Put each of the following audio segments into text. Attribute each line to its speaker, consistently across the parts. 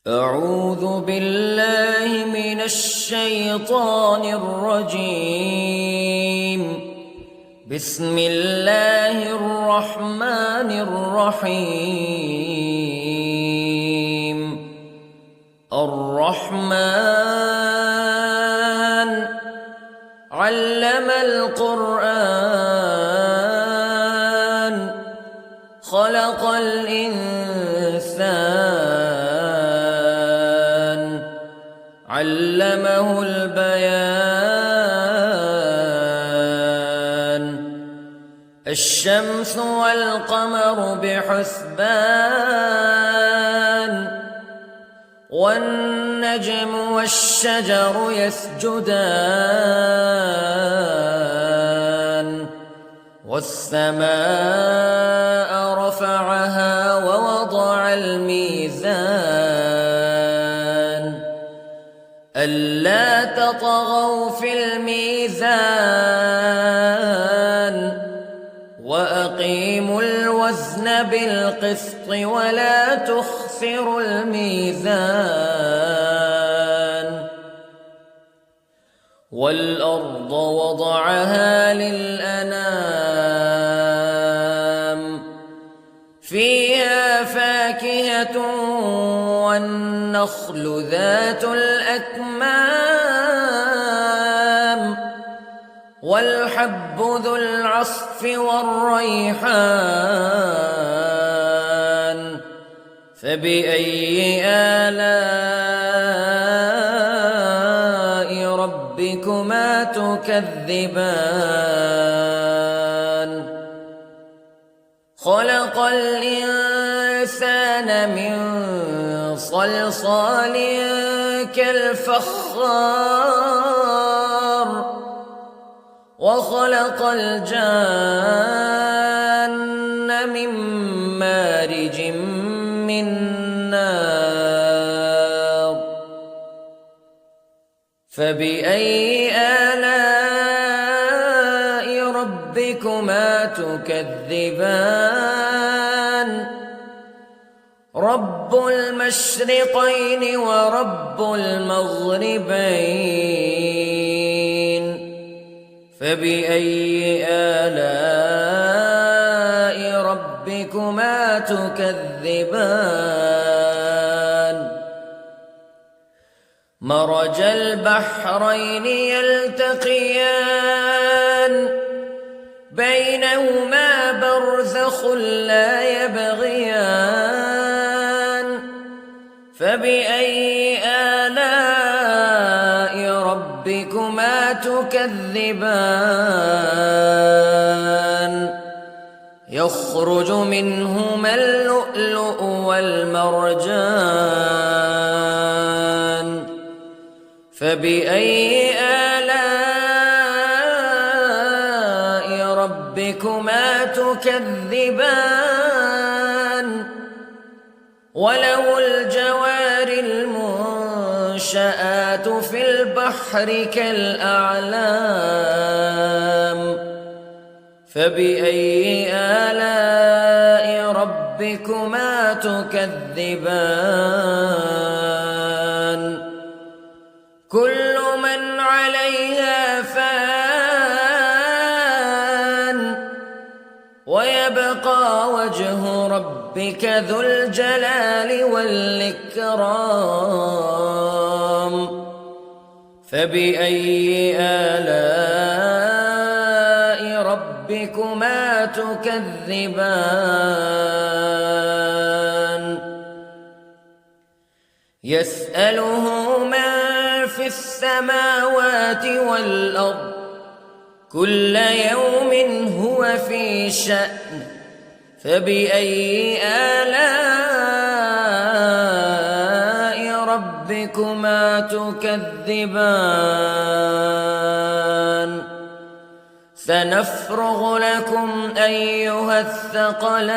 Speaker 1: أعوذ بالله من الشيطان الرجيم. بسم الله الرحمن الرحيم. الرحمن علم القرآن خلق الإنسان علمه البيان. الشمس والقمر بحسبان والنجم والشجر يسجدان والسماء رفعها ووضع الميزان ألا تطغوا في الميزان وأقيموا الوزن بالقسط ولا تخسروا الميزان. والأرض وضعها للأنام فيها فاكهة والنخل ذات الأكمام والحب ذو العصف والريحان فبأي آلاء ربكما تكذبان. خلق الإنسان من صلصال كالفخار وخلق الجان من مارج من نار فبأي آلاء ربكما تكذبان. رب المشرقين ورب المغربين فبأي آلاء ربكما تكذبان. مرج البحرين يلتقيان بينهما برزخ لا يبغيان فبأي آلاء ربكما تكذبان. يخرج منهما اللؤلؤ والمرجان فبأي آلاء ربكما تكذبان. وله الجوار المنشآت في البحر كالأعلام فبأي آلاء ربكما تكذبان. كل من عليها فان ويبقى وجه ربك ذو الجلال والإكرام فبأي آلاء ربكما تكذبان. يسأله من في السماوات والأرض كل يوم هو في شأن فبأي آلاء ربكما تكذبان. سنفرغ لكم أيها الثقلان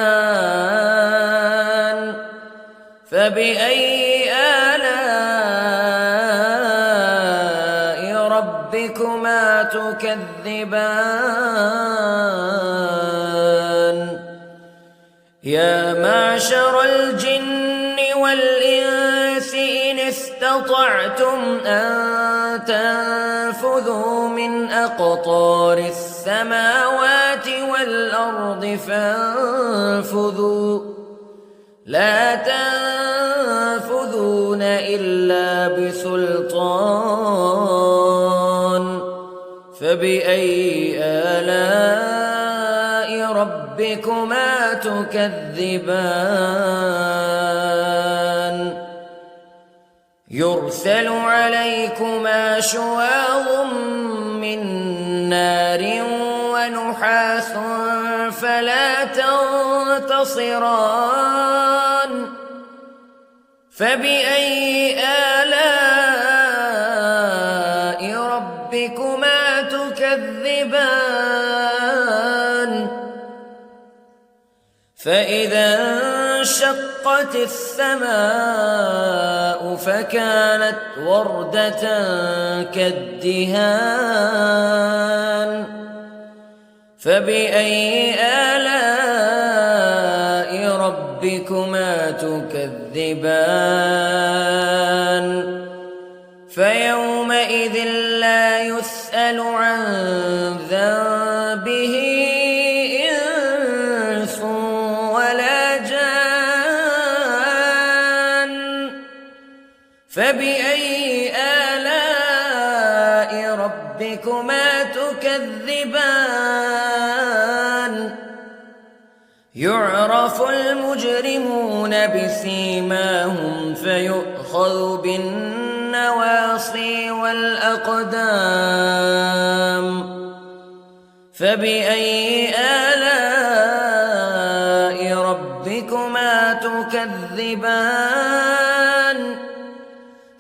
Speaker 1: فبأي آلاء ربكما تكذبان. يا معشر الجن والإنس استطعتم أن تنفذوا من أقطار السماوات والأرض فانفذوا لا تنفذون إلا بسلطان فبأي آلاء ربكما تكذبان يرسل عليكما شواظ من نار ونحاس فلا تنتصران فبأي آلاء ربكما تكذبان فإذا انشقت السماء فكانت وردة كالدهان فبأي آلاء ربكما تكذبان فيومئذ لا يسأل عن ذنبه إنس ولا جان فبأي آلاء ربكما تكذبان يعرف المجرمون بسيماهم فيؤخذ بالنواصي والأقدام فبأي آلاء ربكما تكذبان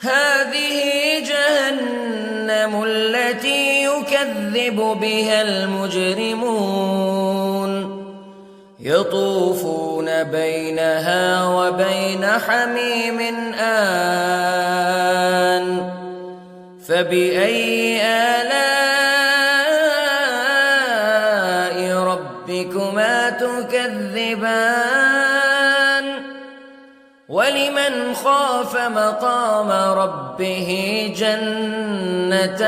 Speaker 1: هذه جهنم التي يكذب بها المجرمون يطوفون بينها وبين حميم آن فبأي آلاء ربكما تكذبان ولمن خاف مقام ربه جنتان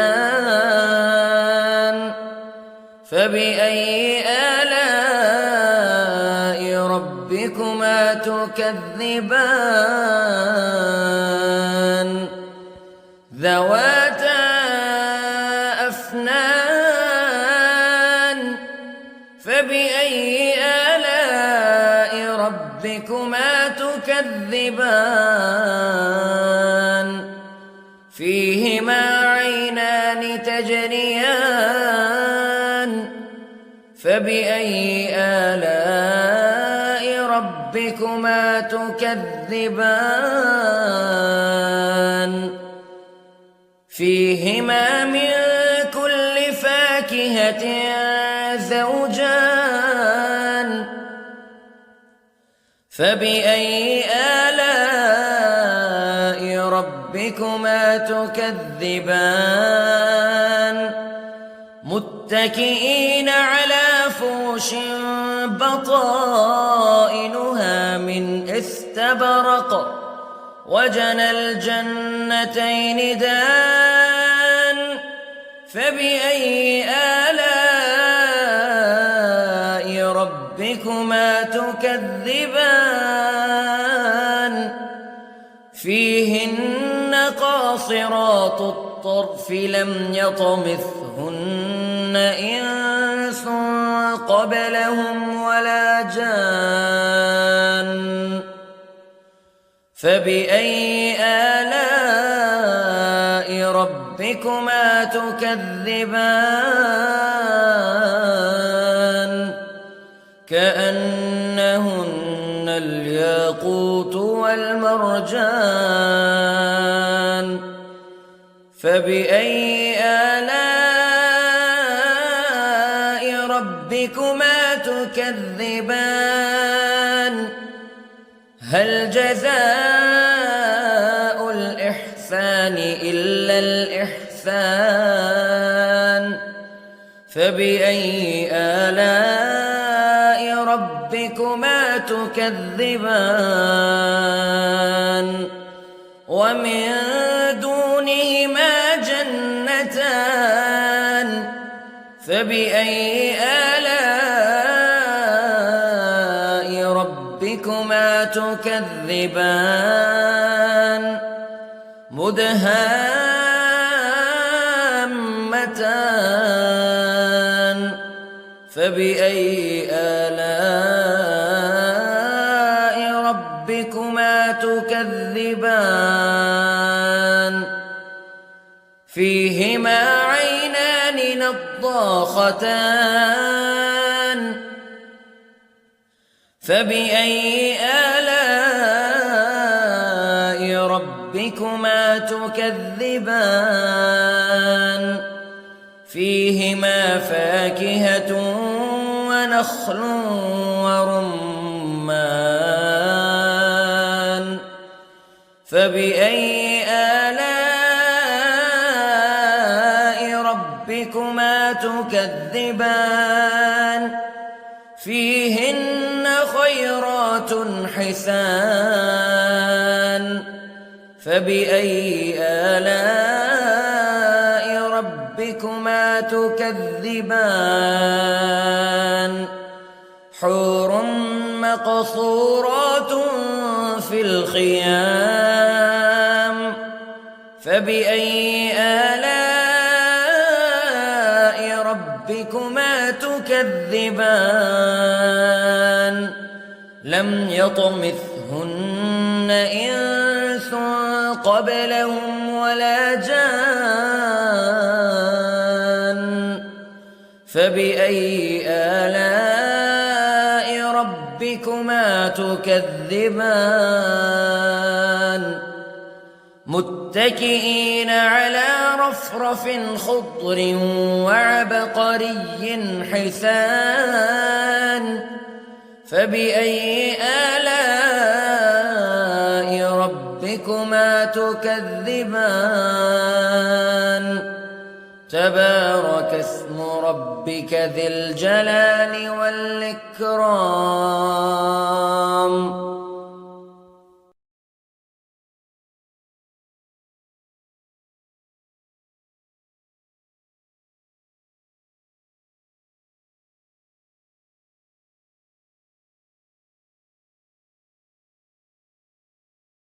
Speaker 1: فبأي آلاء ربكما تكذبان ذواتا أفنان فبأي آلاء ربكما تكذبان فيهما عينان تجريان فبأي آلاء ربكما تكذبان فيهما من كل فاكهة زوجان فبأي آلاء ربكما تكذبان متكئين على فرش بطائنها من استبرق وجنى الجنتين دان فبأي آلاء ربكما تكذبان فيهن قاصرات الطرف لم يطمثهن إنس قبلهم ولا جان فبأي آلاء ربكما تكذبان كأنهن الياقوت والمرجان فبأي آلاء ربكما تكذبان هل جزاء الإحسان إلا الإحسان فبأي آلاء ربكما تكذبان ومن دونهما جنتان فبأي آلاء ربكما تكذبان مدهامتان فبأي آلاء ربكما تكذبان فيهما عينان نضاختان فبأي آلاء ربكما تكذبان فيهما فاكهة ونخل ورمان فبأي آلاء ربكما تكذبان فيهن خيرات حسان فبأي آلاء ربكما تكذبان حور مقصورات في الخيام فبأي آلاء ربكما تكذبان لم يطمثهن إنس قبلهم ولا جان فبأي آلاء ربكما تكذبان متكئين على رفرف خضر وعبقري حسان فبأي آلاء ربكما تكذبان تبارك اسم ربك ذي الجلال والإكرام